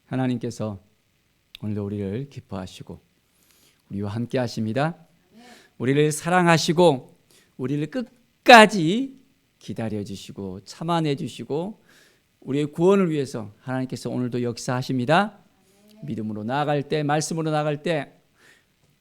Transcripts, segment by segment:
하나님께서 오늘도 우리를 기뻐하시고 우리와 함께 하십니다. 우리를 사랑하시고 우리를 끝까지 기다려주시고 참아내주시고 우리의 구원을 위해서 하나님께서 오늘도 역사하십니다. 믿음으로 나아갈 때, 말씀으로 나아갈 때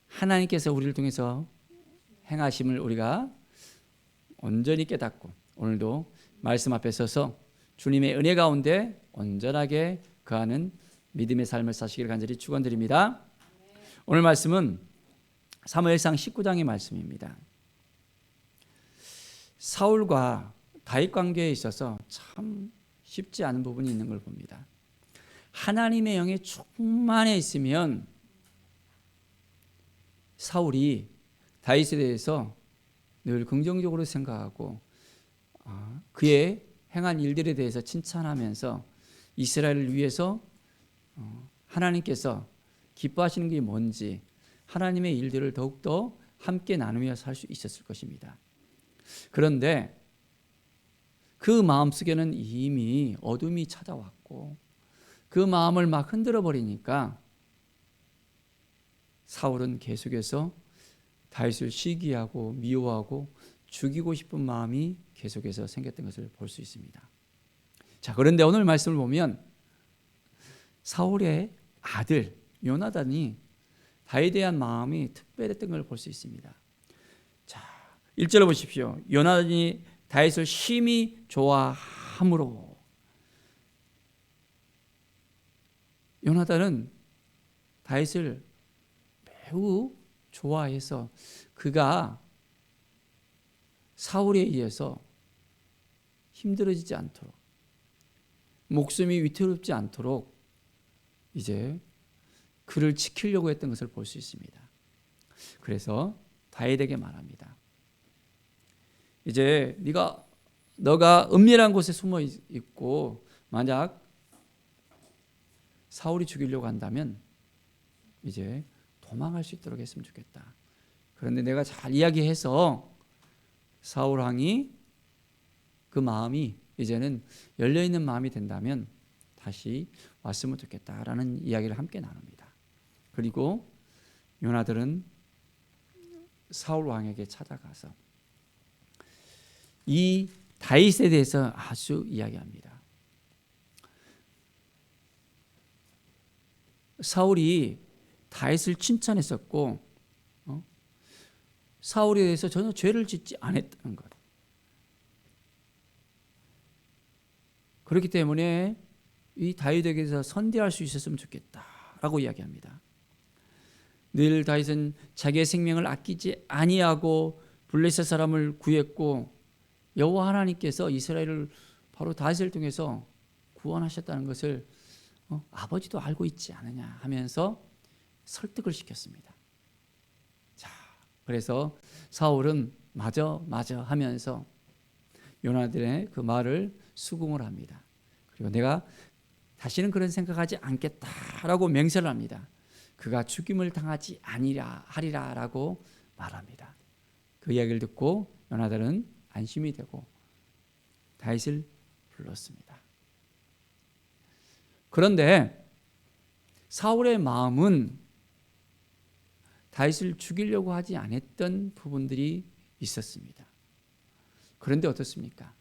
하나님께서 우리를 통해서 행하심을 우리가 온전히 깨닫고 오늘도 말씀 앞에 서서 주님의 은혜 가운데 온전하게 거하는 믿음의 삶을 사시기를 간절히 축원드립니다. 오늘 말씀은 사무엘상 19장의 말씀입니다. 사울과 다윗 관계에 있어서 참 쉽지 않은 부분이 있는 걸 봅니다. 하나님의 영에 충만해 있으면 사울이 다윗에 대해서 늘 긍정적으로 생각하고 그의 행한 일들에 대해서 칭찬하면서 이스라엘을 위해서 하나님께서 기뻐하시는 게 뭔지 하나님의 일들을 더욱더 함께 나누며 살 수 있었을 것입니다. 그런데 그 마음속에는 이미 어둠이 찾아왔고 그 마음을 막 흔들어 버리니까 사울은 계속해서 다윗을 시기하고 미워하고 죽이고 싶은 마음이 계속해서 생겼던 것을 볼 수 있습니다. 자, 그런데 오늘 말씀을 보면 사울의 아들 요나단이 다윗에 대한 마음이 특별했던 걸 볼 수 있습니다. 자, 1절을 보십시오. 요나단이 다윗을 심히 좋아함으로. 요나단은 다윗을 매우 좋아해서 그가 사울에 의해서 힘들어지지 않도록 목숨이 위태롭지 않도록 이제 그를 지키려고 했던 것을 볼 수 있습니다. 그래서 다윗에게 말합니다. 이제 너가 은밀한 곳에 숨어 있고 만약 사울이 죽이려고 한다면 이제 도망할 수 있도록 했으면 좋겠다. 그런데 내가 잘 이야기해서 사울 왕이 그 마음이 이제는 열려있는 마음이 된다면 다시 왔으면 좋겠다라는 이야기를 함께 나눕니다. 그리고 요나단은 사울 왕에게 찾아가서 이 다윗에 대해서 아주 이야기합니다. 사울이 다윗을 칭찬했었고 사울에 대해서 전혀 죄를 짓지 않았다는 것. 그렇기 때문에 이 다윗에게서 선대할 수 있었으면 좋겠다라고 이야기합니다. 늘 다윗은 자기의 생명을 아끼지 아니하고 블레셋 사람을 구했고 여호와 하나님께서 이스라엘을 바로 다윗을 통해서 구원하셨다는 것을 아버지도 알고 있지 않느냐 하면서 설득을 시켰습니다. 자, 그래서 사울은 맞아 하면서 요나단의 그 말을 수긍을 합니다. 그리고 내가 다시는 그런 생각하지 않겠다라고 맹세를 합니다. 그가 죽임을 당하지 하리라라고 말합니다. 그 이야기를 듣고 요나단은 안심이 되고 다윗을 불렀습니다. 그런데 사울의 마음은 다윗을 죽이려고 하지 않았던 부분들이 있었습니다. 그런데 어떻습니까?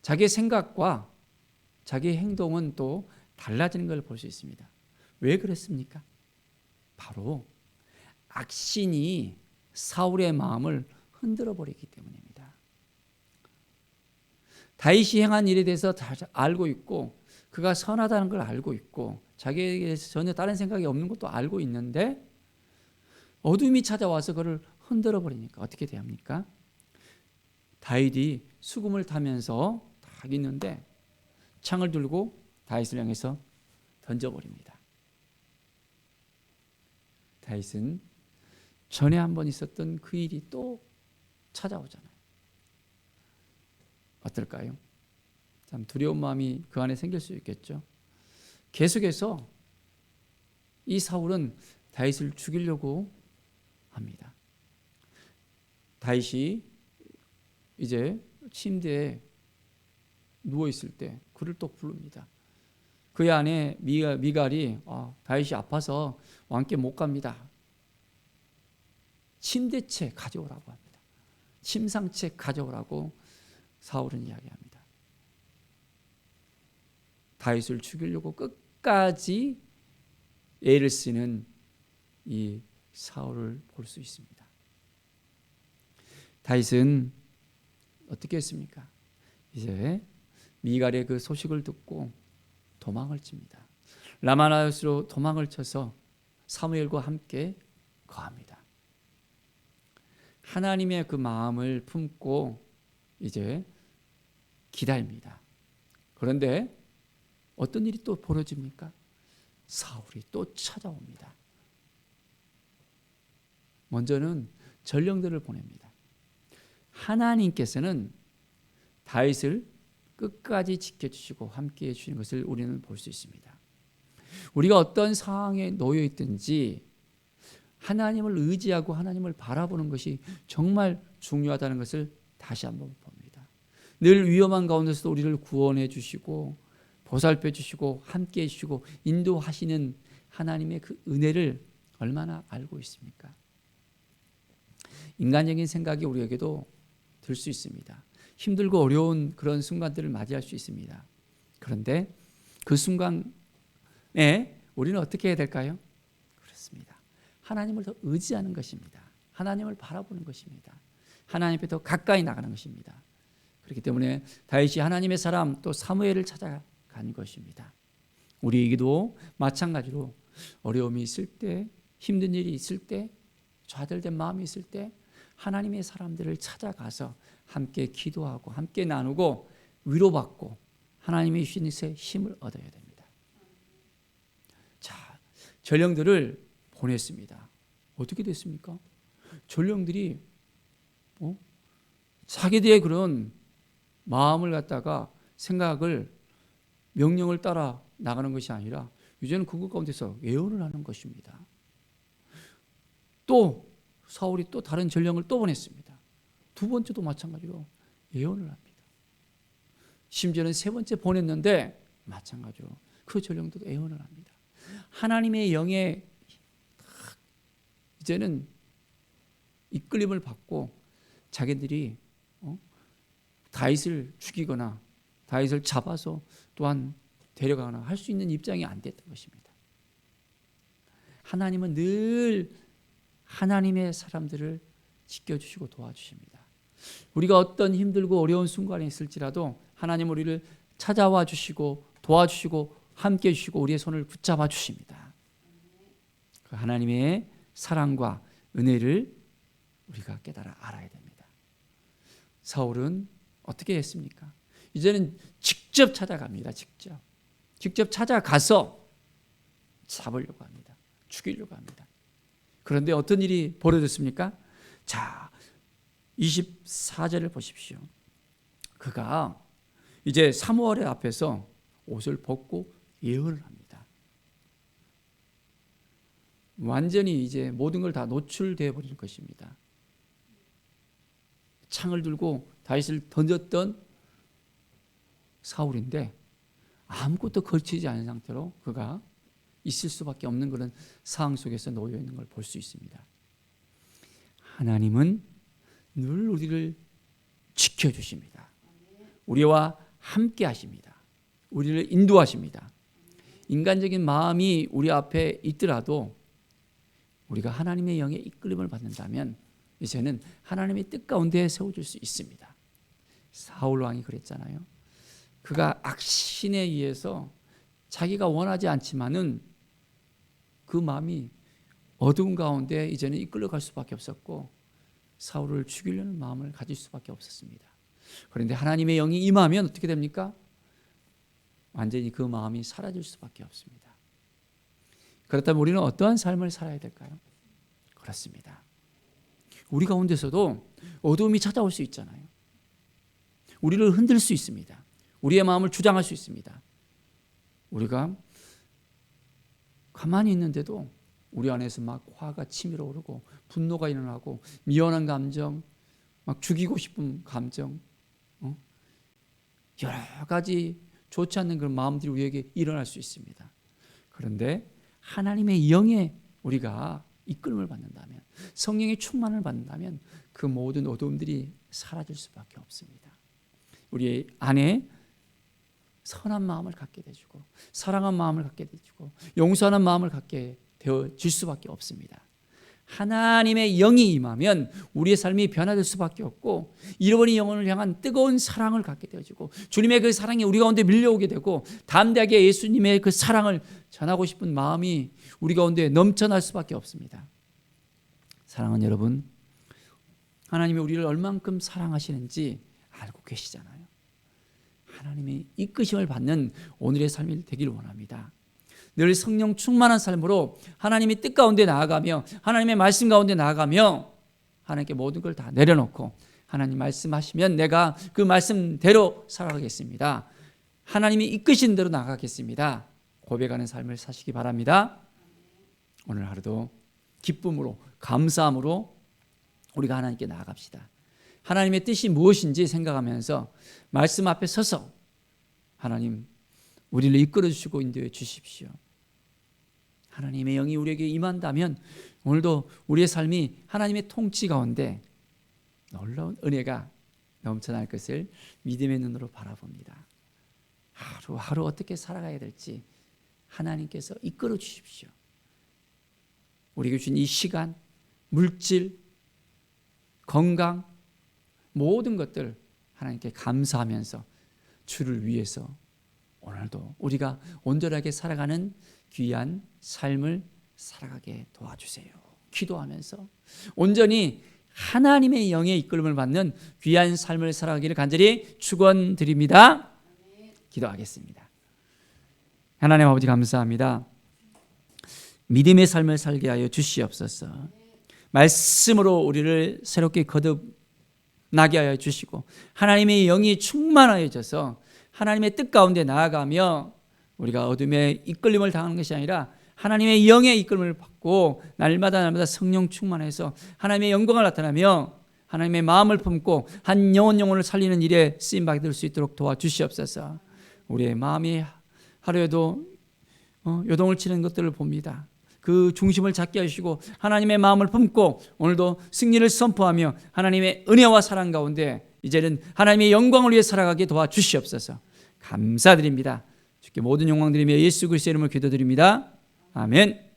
자기의 생각과 자기의 행동은 또 달라지는 걸 볼 수 있습니다. 왜 그랬습니까? 바로 악신이 사울의 마음을 흔들어 버리기 때문입니다. 다윗이 행한 일에 대해서 다 알고 있고 그가 선하다는 걸 알고 있고 자기에게 전혀 다른 생각이 없는 것도 알고 있는데 어둠이 찾아와서 그를 흔들어 버리니까 어떻게 됩니까? 다윗이 수금을 타면서 딱 있는데 창을 들고 다윗을 향해서 던져버립니다. 다윗은 전에 한번 있었던 그 일이 또 찾아오잖아요. 어떨까요? 참 두려운 마음이 그 안에 생길 수 있겠죠. 계속해서 이 사울은 다윗을 죽이려고 합니다. 다윗이 이제 침대에 누워 있을 때 그를 또 부릅니다. 그의 아내 미갈이 다윗이 아파서 왕께 못 갑니다. 침대채 가져오라고 합니다. 침상채 가져오라고 사울은 이야기합니다. 다윗을 죽이려고 끝까지 애를 쓰는 이 사울을 볼 수 있습니다. 다윗은 어떻게 했습니까? 이제 미갈의 그 소식을 듣고 도망을 칩니다. 라마나요스로 도망을 쳐서 사무엘과 함께 거합니다. 하나님의 그 마음을 품고 이제 기다립니다. 그런데 어떤 일이 또 벌어집니까? 사울이 또 찾아옵니다. 먼저는 전령들을 보냅니다. 하나님께서는 다윗을 끝까지 지켜주시고 함께해 주시는 것을 우리는 볼 수 있습니다. 우리가 어떤 상황에 놓여 있든지 하나님을 의지하고 하나님을 바라보는 것이 정말 중요하다는 것을 다시 한번 봅니다. 늘 위험한 가운데서도 우리를 구원해 주시고 보살펴 주시고 함께해 주시고 인도하시는 하나님의 그 은혜를 얼마나 알고 있습니까? 인간적인 생각이 우리에게도 들 수 있습니다. 힘들고 어려운 그런 순간들을 맞이할 수 있습니다. 그런데 그 순간에 우리는 어떻게 해야 될까요? 그렇습니다. 하나님을 더 의지하는 것입니다. 하나님을 바라보는 것입니다. 하나님 앞에 더 가까이 나가는 것입니다. 그렇기 때문에 다윗이 하나님의 사람 또 사무엘을 찾아간 것입니다. 우리에게도 마찬가지로 어려움이 있을 때, 힘든 일이 있을 때, 좌절된 마음이 있을 때 하나님의 사람들을 찾아가서 함께 기도하고 함께 나누고 위로받고 하나님의 주신 힘을 얻어야 됩니다. 자, 전령들을 보냈습니다. 어떻게 됐습니까? 전령들이 자기들의 그런 마음을 갖다가 생각을 명령을 따라 나가는 것이 아니라 이제는 그것 가운데서 예언을 하는 것입니다. 또 사울이 또 다른 전령을 또 보냈습니다. 두 번째도 마찬가지로 예언을 합니다. 심지어는 세 번째 보냈는데 마찬가지로 그 전령도 예언을 합니다. 하나님의 영에 이제는 이끌림을 받고 자기들이 다윗을 죽이거나 다윗을 잡아서 또한 데려가거나 할 수 있는 입장이 안 됐던 것입니다. 하나님은 늘 하나님의 사람들을 지켜주시고 도와주십니다. 우리가 어떤 힘들고 어려운 순간에 있을지라도 하나님 우리를 찾아와 주시고 도와주시고 함께해 주시고 우리의 손을 붙잡아 주십니다. 그 하나님의 사랑과 은혜를 우리가 깨달아 알아야 됩니다. 사울은 어떻게 했습니까? 이제는 직접 찾아갑니다. 직접 찾아가서 잡으려고 합니다. 죽이려고 합니다. 그런데 어떤 일이 벌어졌습니까? 자, 24절을 보십시오. 그가 이제 사무엘의 앞에서 옷을 벗고 예언을 합니다. 완전히 이제 모든 걸 다 노출되어 버릴 것입니다. 창을 들고 다윗을 던졌던 사울인데 아무것도 걸치지 않은 상태로 그가 있을 수밖에 없는 그런 상황 속에서 놓여 있는 걸 볼 수 있습니다. 하나님은 늘 우리를 지켜주십니다. 우리와 함께 하십니다. 우리를 인도하십니다. 인간적인 마음이 우리 앞에 있더라도 우리가 하나님의 영의 이끌림을 받는다면 이제는 하나님의 뜻 가운데 세워질 수 있습니다. 사울 왕이 그랬잖아요. 그가 악신에 의해서 자기가 원하지 않지만은 그 마음이 어두운 가운데 이제는 이끌려갈 수밖에 없었고 사울을 죽이려는 마음을 가질 수밖에 없었습니다. 그런데 하나님의 영이 임하면 어떻게 됩니까? 완전히 그 마음이 사라질 수밖에 없습니다. 그렇다면 우리는 어떠한 삶을 살아야 될까요? 그렇습니다. 우리 가운데서도 어두움이 찾아올 수 있잖아요. 우리를 흔들 수 있습니다. 우리의 마음을 주장할 수 있습니다. 우리가 가만히 있는데도 우리 안에서 막 화가 치밀어 오르고 분노가 일어나고 미련한 감정, 막 죽이고 싶은 감정, 여러 가지 좋지 않는 그런 마음들이 우리에게 일어날 수 있습니다. 그런데 하나님의 영에 우리가 이끌림을 받는다면, 성령의 충만을 받는다면 그 모든 어두움들이 사라질 수밖에 없습니다. 우리 안에 선한 마음을 갖게 되주고, 사랑한 마음을 갖게 되주고, 용서하는 마음을 갖게 되어질 수밖에 없습니다. 하나님의 영이 임하면 우리의 삶이 변화될 수밖에 없고, 잃어버린 영혼을 향한 뜨거운 사랑을 갖게 되어지고, 주님의 그 사랑이 우리 가운데 밀려오게 되고, 담대하게 예수님의 그 사랑을 전하고 싶은 마음이 우리 가운데 넘쳐날 수밖에 없습니다. 사랑하는 여러분, 하나님이 우리를 얼만큼 사랑하시는지 알고 계시잖아요. 하나님의 이끄심을 받는 오늘의 삶이 되기를 원합니다. 늘 성령 충만한 삶으로 하나님의 뜻 가운데 나아가며, 하나님의 말씀 가운데 나아가며, 하나님께 모든 걸 다 내려놓고 하나님 말씀하시면 내가 그 말씀대로 살아가겠습니다, 하나님이 이끄신 대로 나가겠습니다, 고백하는 삶을 사시기 바랍니다. 오늘 하루도 기쁨으로, 감사함으로 우리가 하나님께 나아갑시다. 하나님의 뜻이 무엇인지 생각하면서 말씀 앞에 서서 하나님, 우리를 이끌어 주시고 인도해 주십시오. 하나님의 영이 우리에게 임한다면 오늘도 우리의 삶이 하나님의 통치 가운데 놀라운 은혜가 넘쳐날 것을 믿음의 눈으로 바라봅니다. 하루하루 어떻게 살아가야 될지 하나님께서 이끌어 주십시오. 우리에게 주신 이 시간, 물질, 건강, 모든 것들 하나님께 감사하면서 주를 위해서 오늘도 우리가 온전하게 살아가는 귀한 삶을 살아가게 도와주세요. 기도하면서 온전히 하나님의 영의 이끌림을 받는 귀한 삶을 살아가기를 간절히 축원드립니다. 기도하겠습니다. 하나님 아버지, 감사합니다. 믿음의 삶을 살게 하여 주시옵소서. 말씀으로 우리를 새롭게 거듭나게 하여 주시고, 하나님의 영이 충만하여져서 하나님의 뜻 가운데 나아가며 우리가 어둠의 이끌림을 당하는 것이 아니라 하나님의 영의 이끌림을 받고 날마다 성령 충만해서 하나님의 영광을 나타내며 하나님의 마음을 품고 한 영혼을 살리는 일에 쓰임받게 될 수 있도록 도와주시옵소서. 우리의 마음이 하루에도 요동을 치는 것들을 봅니다. 그 중심을 잡게 하시고 하나님의 마음을 품고 오늘도 승리를 선포하며 하나님의 은혜와 사랑 가운데 이제는 하나님의 영광을 위해 살아가게 도와주시옵소서. 감사드립니다. 주께 모든 영광 드리며 예수 그리스도의 이름으로 기도드립니다. 아멘.